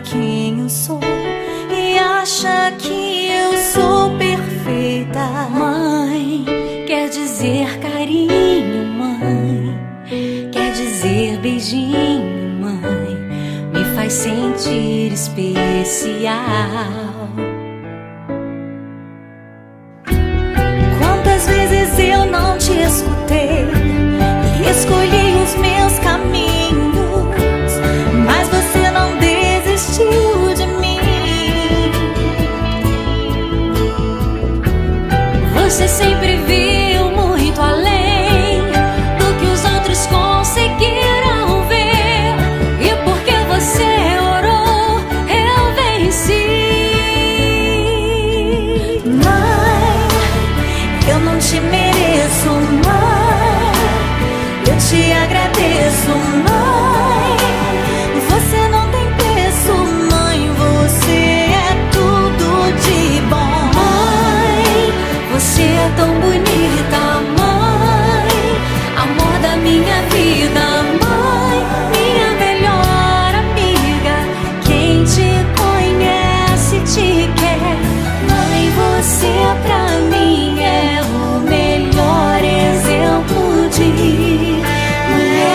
quem eu sou e acha que eu sou perfeita. Mãe quer dizer carinho, mãe quer dizer beijinho, mãe me faz sentir especial. Quantas vezes eu não te escutei e escolhi os meus caminhos, mas você não desistiu de mim. Você sempre viu muito além do que os outros conseguiram ver, e porque você orou, eu venci. Mãe, eu não te mereço, mãe, eu te agradeço, mãe. Você não tem preço, mãe, você é tudo de bom. Mãe, você é tão bonita, mãe, amor da minha vida, mãe, minha melhor amiga. Quem te conhece te quer, mãe, você pra mim é o melhor exemplo de mulher.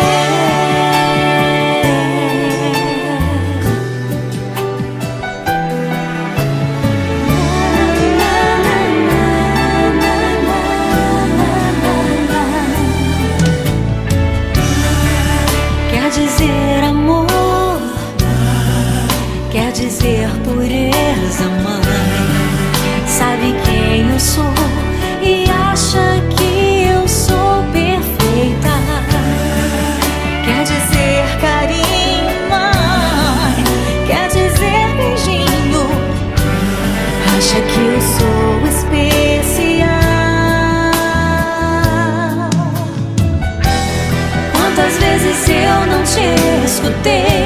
Quer dizer amor, quer dizer pureza, mãe. Sabe quem eu sou e acha que eu sou perfeita. Quer dizer carinho, mãe, quer dizer beijinho, acha que eu sou especial. Quantas vezes eu não te escutei